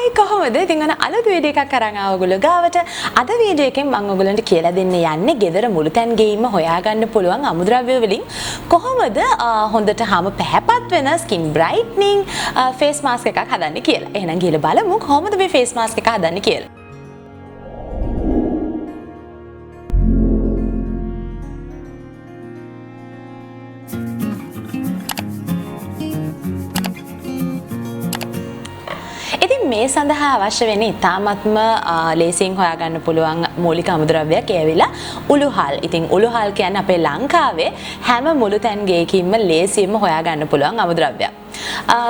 Hi කොහොමද? ඉතින් අන අලුත් වීඩියෝ එකක් අරන් ආව ඔයගොල්ලෝ ගාවට. අද වීඩියෝ එකෙන් මම ඔයගොල්ලන්ට කියලා දෙන්න යන්නේ ගෙදර මුළුතැන් ගෙයින්ම හොයාගන්න පුළුවන් අමුද්‍රව්‍ය වලින් කොහොමද හොඳට හැම පැහැපත් වෙන ස්කින් බ්‍රයිට්නින් ෆේස් මාස්ක් එකක් හදන්නේ කියලා. එහෙනම් ගිහලා බලමු කොහොමද මේ ෆේස් මාස්ක් එක හදන්නේ කියලා. මේ සඳහා අවශ්‍ය වෙන ඉතාමත්ම ලේසියෙන් හොයාගන්න පුළුවන් මූලික අමුද්‍රව්‍යයක් ඇවිල්ලා උළුහල්. ඉතින් උළුහල් කියන්නේ අපේ ලංකාවේ හැම මුළුතැන් ගෙයකින්ම ලේසියෙන්ම හොයාගන්න පුළුවන් අමුද්‍රව්‍යයක්.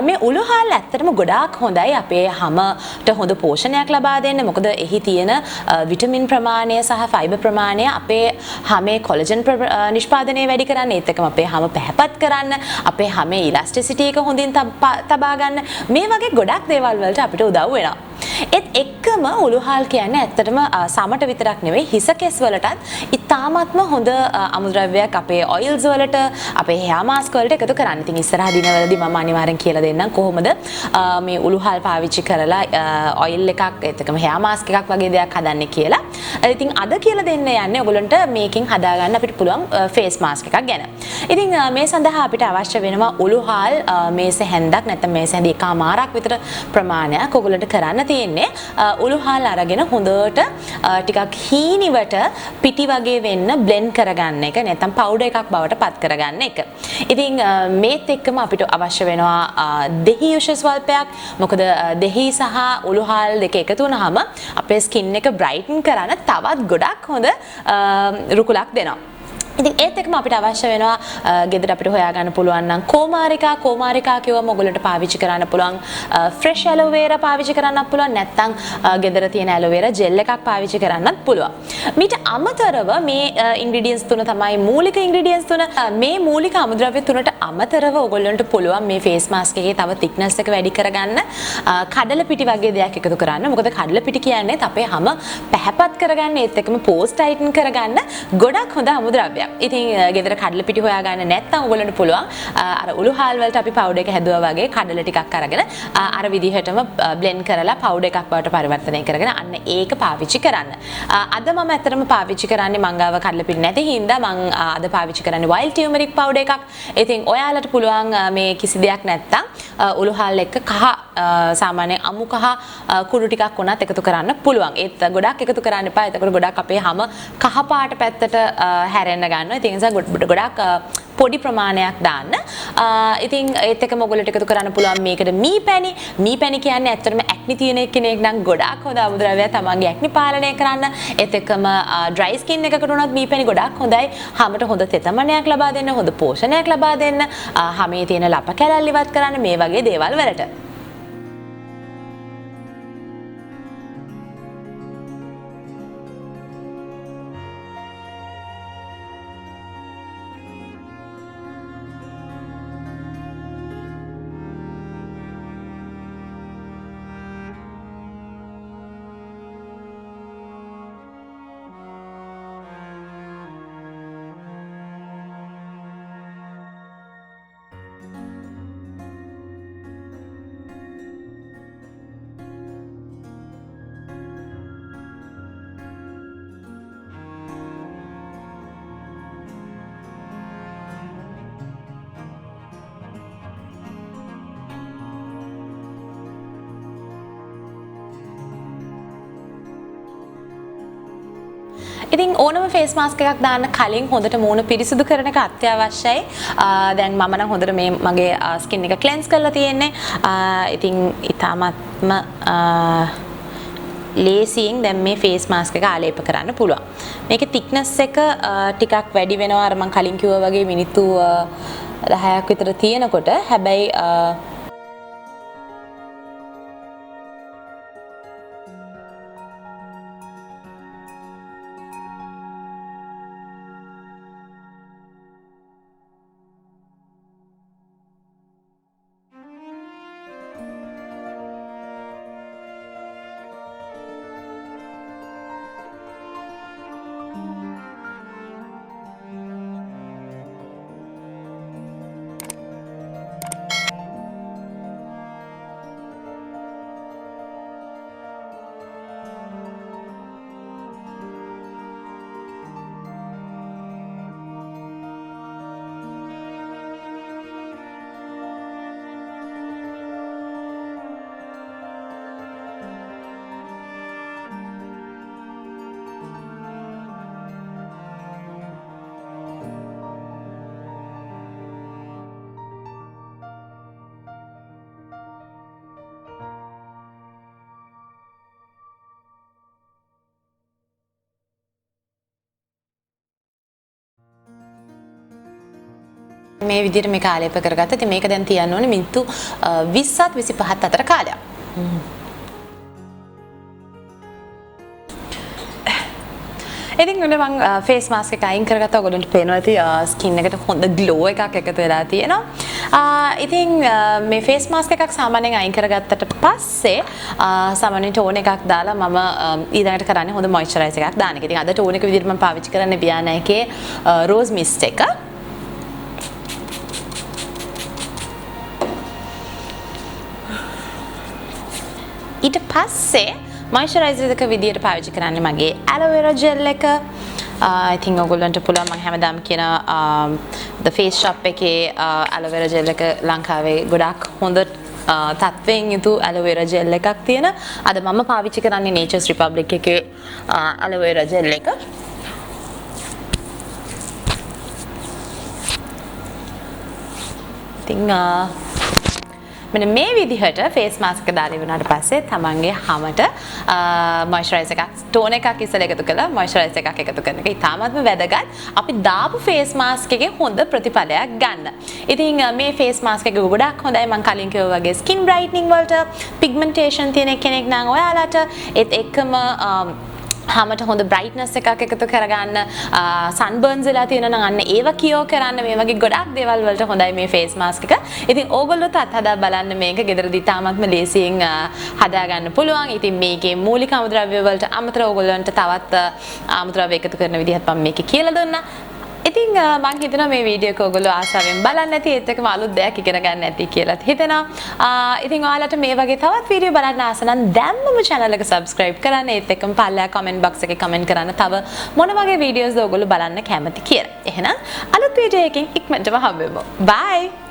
මේ උළුහල් ඇත්තටම ගොඩාක් හොඳයි අපේ හැමට හොඳ පෝෂණයක් ලබා දෙන්න. මොකද එහි තියෙන විටමින් ප්‍රමාණය සහ ෆයිබර් ප්‍රමාණය අපේ හැමේ කොලජන් නිෂ්පාදනය වැඩි කරන්න, ඒත් එක්කම අපේ හැම පැහැපත් කරන්න, අපේ හැමේ ඉලාස්ටිසිටි එක හොඳින් තබා ගන්න, මේ වගේ ගොඩක් දේවල් වලට අපිට උදව් වෙනවා. ඒත් එක්කම උළුහල් කියන්නේ ඇත්තටම සමට විතරක් නෙවෙයි හිස කෙස් වලටත් ඉතාමත්ම හොඳ අමුද්‍රව්‍යයක් අපේ ඔයිල්ස් වලට, අපේ හෙයා මාස්ක් වලට එකතු කරන්න. ඉතින් ඉස්සරහ දිනවලදී මම අනිවාර්යෙන් කියලා දෙන්නම් කොහොමද මේ උළුහල් පාවිච්චි කරලා ඔයිල් එකක් ඒත් එක්කම හෙයා මාස්ක් එකක් වගේ දෙයක් හදන්නේ කියලා. ඉතින් අද කියලා දෙන්න යන්නේ ඔයගොල්ලන්ට මේකෙන් හදාගන්න අපිට පුළුවන් ෆේස් මාස්ක් එකක් ගැන. ඉතින් මේ සඳහා අපිට අවශ්‍ය වෙනවා උළුහල් මේස හැන්දක් නැත්නම් මේස හැන්ද එකමාරක් විතර ප්‍රමාණයක් ඔයගොල්ලන්ට කරන්න තියෙන්නේ. උළුහල් අරගෙන හොඳට ටිකක් හීනිවට පිටි වගේ වෙන්න බ්ලෙන්ඩ් කරගන්න එක, නැත්නම් පවුඩර් එකක් බවට පත් කරගන්න එක. ඉතින් මේත් එක්කම අපිට අවශ්‍ය වෙනවා දෙහි යුෂ ස්වල්පයක්. මොකද දෙහි සහ උළුහල් දෙක එකතු වුනහම අපේ ස්කින් එක බ්‍රයිටන් කරන්න තවත් ගොඩක් හොඳ රුකුලක් දෙනවා. ඉතින් ඒත් එක්කම අපිට අවශ්‍ය වෙනවා ගෙදර අපිට හොයාගන්න පුළුවන් නම් කෝමාරිකා කිව්වම ඔයගොල්ලන්ට පාවිච්චි කරන්න පුළුවන් ෆ්‍රෙෂ් ඇලෝ වේරා පාවිච්චි කරන්නත් පුළුවන්, නැත්නම් ගෙදර තියෙන ඇලෝ වේරා ජෙල් එකක් පාවිච්චි කරන්නත් පුළුවන්. මීට අමතරව මේ ඉන්ග්‍රීඩියන්ට්ස් තුන තමයි මූලික ඉන්ග්‍රීඩියන්ට්ස් තුන. මේ මූලික අමුද්‍රව්‍ය තුනට අමතරව ඔයගොල්ලන්ට පුළුවන් මේ ෆේස් මාස්ක් එකේ තව thickness එක වැඩි කරගන්න කඩල පිටි වගේ දෙයක් එකතු කරන්න. මොකද කඩල පිටි කියන්නේ අපේ හැම පැහැපත් කරගන්න, ඒත් එක්කම පෝස් ටයිටන් කරගන්න ගොඩක් හොඳ අමුද්‍රව්‍යයක්. ඉතින් ගෙදර කඩල පිටි හොයාගන්න නැත්නම් ඔයගොල්ලන්ට පුළුවන් අර උළුහල් වලට අපි පවුඩර් එක හැදුවා වගේ කඩල ටිකක් අරගෙන අර විදිහටම බ්ලෙන්ඩ් කරලා පවුඩර් එකක් බවට පරිවර්තනය කරගෙන අන්න ඒක පාවිච්චි කරන්න. අද මම ඇත්තටම පාවිච්චි කරන්නේ මංගාව කඩල පිටි නැති හින්දා මම අද පාවිච්චි කරන්නේ wild turmeric powder එකක්. ඉතින් ඔයාලට පුළුවන් මේ කිසි දෙයක් නැත්නම් උළුහල් එක්ක කහ සාමාන්‍ය අමු කහ කුඩු ටිකක් උනත් එකතු කරන්න පුළුවන්. ඒත් ගොඩක් එකතු කරන්න එපා. එතකොට ගොඩක් අපේ හැම කහ පාට පැත්තට හැරෙන්න ගන්නවා. ඉතින් ඒ නිසා ගොඩක් පොඩි ප්‍රමාණයක් දාන්න. ඉතින් ඒත් එක්කම ඔයගොල්ලෝ එකතු කරන්න පුළුවන් මේකට මීපැණි. මීපැණි කියන්නේ ඇත්තටම ඇක්නි තියෙන කෙනෙක් නම් ගොඩාක් හොඳ අමුද්‍රව්‍යයක් තමන්ගේ ඇක්නි පාලනය කරන්න. ඒත් එක්කම ඩ්‍රයි ස්කින් එකකට උනත් මීපැණි ගොඩාක් හොඳයි. හැමට හොඳ තෙතමනයක් ලබා දෙන්න, හොඳ පෝෂණයක් ලබා දෙන්න, හැමේ තියෙන ලප කැලැල් ඉවත් කරන්න, මේ වගේ දේවල් වලට. ඉතින් ඕනම ෆේස් මාස්ක් එකක් දාන්න කලින් හොඳට මූණ පිරිසිදු කරන එක අත්‍යවශ්‍යයි. දැන් මම නම් හොඳට මේ මගේ ස්කින් එක ක්ලෙන්ස් කරලා තියෙන්නේ. ඉතින් ඊටාත්ම ලේසියෙන් දැන් මේ ෆේස් මාස්ක් එක ආලේප කරන්න පුළුවන්. මේකේ thickness එක ටිකක් වැඩි වෙනවා අර මම කලින් කිව්වා වගේ මිනිත්තු 10ක් විතර තියෙනකොට. හැබැයි මේ විදිහට මේක ආලේප කරගත්තා. ඉතින් මේක දැන් තියන්න ඕනේ මිනිත්තු 20ත් 25ත් අතර කාලයක්. ඉතින් උඩ මම ෆේස් මාස්ක් එක අයින් කරගත්තා. ඔයගොල්ලන්ට පේනවා ඇති ස්කින් එකට හොඳ ග්ලෝ එකක් එකතු වෙලා තියෙනවා. ඉතින් මේ ෆේස් මාස්ක් එකක් සාමාන්‍යයෙන් අයින් කරගත්තට පස්සේ සාමාන්‍යයෙන් ටෝන් එකක් දාලා මම ඊළඟට කරන්නේ හොඳ මොයිස්චරයිසර් එකක් දාන එක. ඉතින් අද ටෝන් එක විදිහට මම පාවිච්චි කරන්නේ VIANA එකේ රෝස් මිස්ට් එක. ඊට පස්සේ මොයිස්චරයිසර් එක විදියට පාවිච්චි කරන්නේ මගේ ALOE VERA gel එක. ඉතින් ඔයගොල්ලන්ට පුළුවන් මම හැමදාම කියන the face shop එකේ ALOE VERA gel එක ලංකාවේ ගොඩක් හොඳ තත්වයෙන් යුතු ALOE VERA gel එකක් තියෙන. අද මම පාවිච්චි කරන්නේ Nature's Republic එකේ ALOE VERA gel එක. ඉතින් මෙන්න මේ විදිහට ෆේස් මාස්ක් එක දාලා ඉවරනාට පස්සේ තමන්ගේ හමට මොයිස්චරයිසර් එකක් ටෝන් එකක් ඉස්සෙල්ලා එකතු කරලා මොයිස්චරයිසර් එකක් එකතු කරන එක ඉතාමත්ම වැදගත්. අපි දාපු ෆේස් මාස්ක් එකේ හොඳ ප්‍රතිඵලයක් ගන්න. ඉතින් මේ ෆේස් මාස්ක් එක ගොඩක් හොඳයි. මම කලින් කිව්වා වගේ ස්කින් බ්‍රයිටනින් වලට පිග්මන්ටේෂන් තියෙන කෙනෙක් නම් ඔයාලට ඒත් එක්කම හමට හොඳ බ්‍රයිට්නස් එකක් එකතු කරගන්න සන්බර්න්ස් වෙලා තියෙනවා නම් අන්න ඒව කියෝ කරන්න මේ වගේ ගොඩක් දේවල් වලට හොඳයි මේ ෆේස් මාස්ක් එක. ඉතින් ඕගොල්ලොත් අත්හදා බලන්න මේක ගෙදරදී තාමත්ම ලේසියෙන් හදා ගන්න පුළුවන්. ඉතින් මේකේ මූලික අමුද්‍රව්‍ය වලට අමතරව ඕගොල්ලන්ට තවත් අමුද්‍රව්‍ය එකතු කරන විදිහත් මම මේකේ කියලා දුන්නා. ඉතින් මම හිතනවා මේ වීඩියෝ එක ඔයගොල්ලෝ ආසාවෙන් බලන්න ඇති ඒත් එක්කම අලුත් දෙයක් ඉගෙන ගන්න ඇති කියලාත් හිතෙනවා. ඉතින් ඔයාලට මේ වගේ තවත් වීඩියෝ බලන්න ආස නම් දැම්මම channel එක subscribe කරන්න. ඒත් එක්කම පල්ලෙහා comment box එකේ comment කරන්න තව මොන වගේ වීඩියෝස්ද ඔයගොල්ලෝ බලන්න කැමති කියලා. එහෙනම් අලුත් වීඩියෝ එකකින් ඉක්මනටම හම්බෙමු. bye.